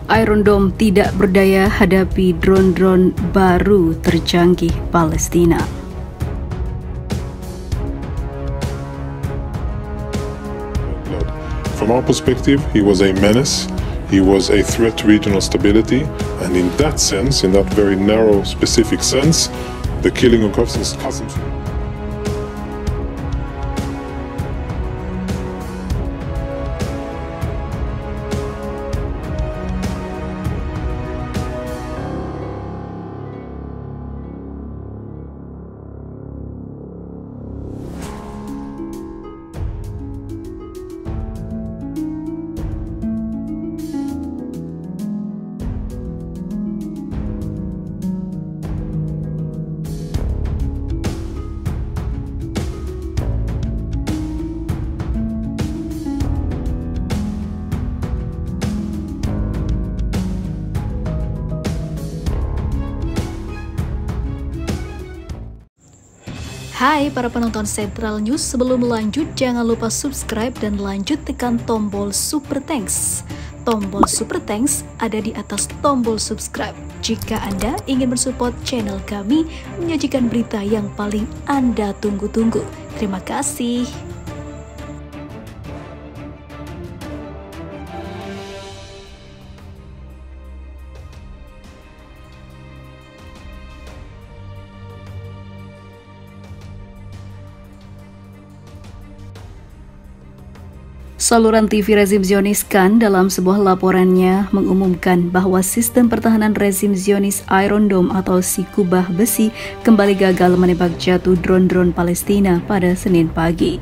Iron Dome tidak berdaya hadapi drone-drone baru tercanggih Palestina. From our perspective, he was a menace, he was a threat to regional stability, and in that sense, in that very narrow, specific sense, the killing of Qasem. Hai para penonton Central News, sebelum lanjut jangan lupa subscribe dan lanjut tekan tombol Super Thanks. Tombol Super Thanks ada di atas tombol subscribe. Jika Anda ingin mensupport channel kami menyajikan berita yang paling Anda tunggu-tunggu. Terima kasih. Saluran TV rezim Zionis Kan dalam sebuah laporannya mengumumkan bahwa sistem pertahanan rezim Zionis Iron Dome atau si kubah besi kembali gagal menembak jatuh drone-drone Palestina pada Senin pagi.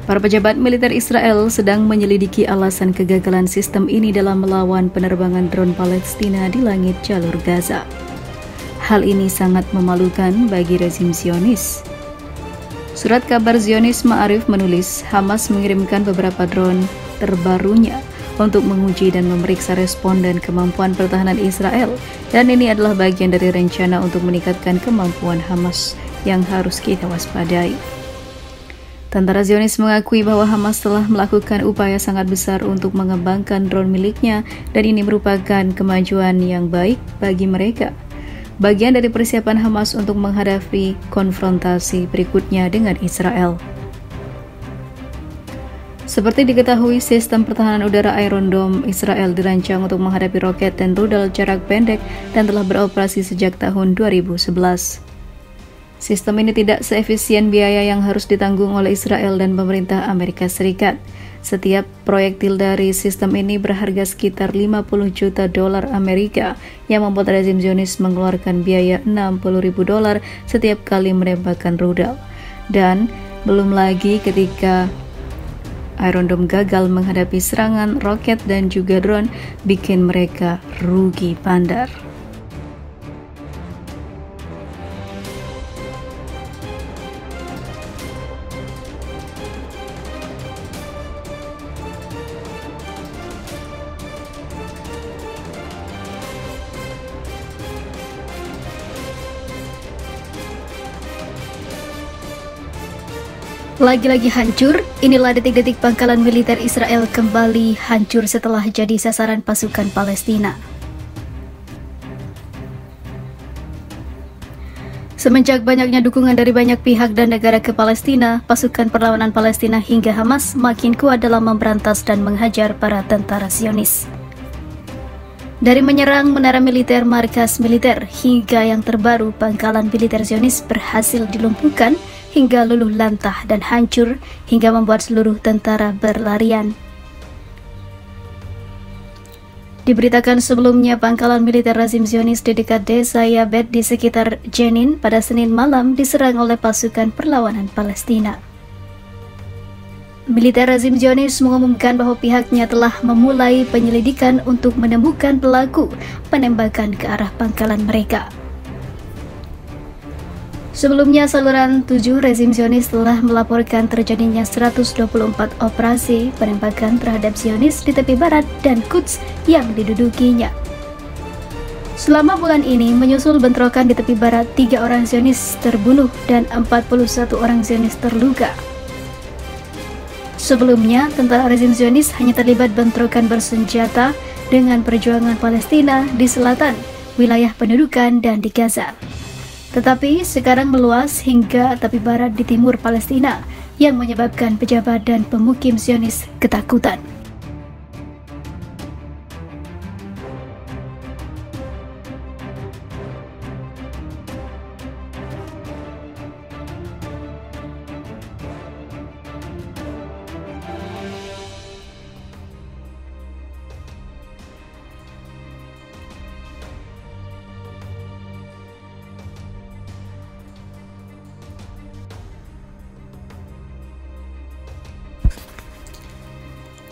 Para pejabat militer Israel sedang menyelidiki alasan kegagalan sistem ini dalam melawan penerbangan drone Palestina di langit jalur Gaza. Hal ini sangat memalukan bagi rezim Zionis. Surat kabar Zionis Ma'arif menulis, Hamas mengirimkan beberapa drone terbarunya untuk menguji dan memeriksa respon dan kemampuan pertahanan Israel, dan ini adalah bagian dari rencana untuk meningkatkan kemampuan Hamas yang harus kita waspadai. Tentara Zionis mengakui bahwa Hamas telah melakukan upaya sangat besar untuk mengembangkan drone miliknya, dan ini merupakan kemajuan yang baik bagi mereka. Bagian dari persiapan Hamas untuk menghadapi konfrontasi berikutnya dengan Israel. Seperti diketahui, sistem pertahanan udara Iron Dome Israel dirancang untuk menghadapi roket dan rudal jarak pendek dan telah beroperasi sejak tahun 2011. Sistem ini tidak seefisien biaya yang harus ditanggung oleh Israel dan pemerintah Amerika Serikat. Setiap proyektil dari sistem ini berharga sekitar 50 juta dolar Amerika yang membuat rezim Zionis mengeluarkan biaya 60.000 dolar setiap kali menembakkan rudal. Dan belum lagi ketika Iron Dome gagal menghadapi serangan roket dan juga drone, bikin mereka rugi bandar. Lagi-lagi hancur, inilah detik-detik pangkalan militer Israel kembali hancur setelah jadi sasaran pasukan Palestina. Semenjak banyaknya dukungan dari banyak pihak dan negara ke Palestina, pasukan perlawanan Palestina hingga Hamas makin kuat dalam memberantas dan menghajar para tentara Zionis. Dari menyerang menara militer, markas militer, hingga yang terbaru, pangkalan militer Zionis berhasil dilumpuhkan hingga luluh lantah dan hancur hingga membuat seluruh tentara berlarian. Diberitakan sebelumnya, pangkalan militer rezim Zionis di dekat desa Yabed di sekitar Jenin pada Senin malam diserang oleh pasukan perlawanan Palestina. Militer rezim Zionis mengumumkan bahwa pihaknya telah memulai penyelidikan untuk menemukan pelaku penembakan ke arah pangkalan mereka. Sebelumnya, saluran 7 rezim Zionis telah melaporkan terjadinya 124 operasi penembakan terhadap Zionis di tepi barat dan Quds yang didudukinya. Selama bulan ini, menyusul bentrokan di tepi barat, 3 orang Zionis terbunuh dan 41 orang Zionis terluka. Sebelumnya, tentara rezim Zionis hanya terlibat bentrokan bersenjata dengan perjuangan Palestina di selatan, wilayah pendudukan, dan di Gaza. Tetapi sekarang meluas hingga tepi barat di timur Palestina yang menyebabkan pejabat dan pemukim Zionis ketakutan.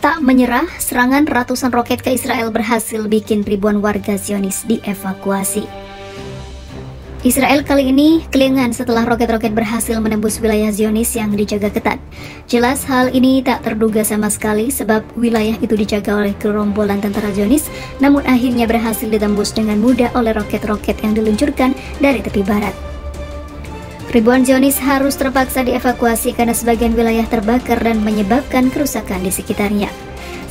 Tak menyerah, serangan ratusan roket ke Israel berhasil bikin ribuan warga Zionis dievakuasi. Israel kali ini kelingan setelah roket-roket berhasil menembus wilayah Zionis yang dijaga ketat. Jelas hal ini tak terduga sama sekali sebab wilayah itu dijaga oleh gerombolan tentara Zionis, namun akhirnya berhasil ditembus dengan mudah oleh roket-roket yang diluncurkan dari tepi barat. Ribuan Zionis harus terpaksa dievakuasi karena sebagian wilayah terbakar dan menyebabkan kerusakan di sekitarnya.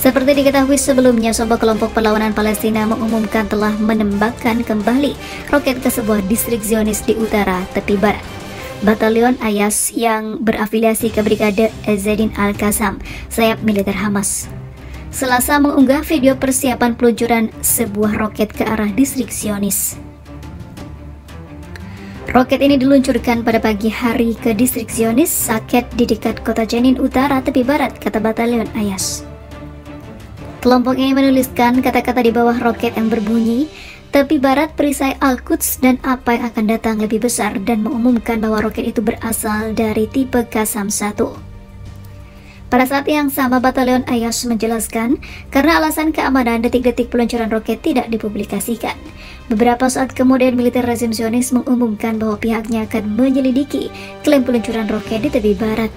Seperti diketahui sebelumnya, kelompok perlawanan Palestina mengumumkan telah menembakkan kembali roket ke sebuah distrik Zionis di utara tepi barat. Batalion Ayas yang berafiliasi ke Brigade Ezzedin Al-Qassam, sayap militer Hamas, Selasa mengunggah video persiapan peluncuran sebuah roket ke arah distrik Zionis. Roket ini diluncurkan pada pagi hari ke distrik Zionis Saket di dekat kota Jenin Utara tepi barat, kata Batalion Ayas. Kelompok ini menuliskan kata-kata di bawah roket yang berbunyi, tepi barat perisai Al-Quds dan apa yang akan datang lebih besar, dan mengumumkan bahwa roket itu berasal dari tipe Qassam 1. Pada saat yang sama, Batalion Ayas menjelaskan karena alasan keamanan detik-detik peluncuran roket tidak dipublikasikan. Beberapa saat kemudian militer rezim Zionis mengumumkan bahwa pihaknya akan menyelidiki klaim peluncuran roket di tepi barat.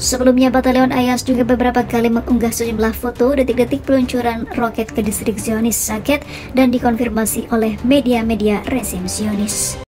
Sebelumnya, Batalion Ayas juga beberapa kali mengunggah sejumlah foto detik-detik peluncuran roket ke distrik Zionis Saket dan dikonfirmasi oleh media-media rezim Zionis.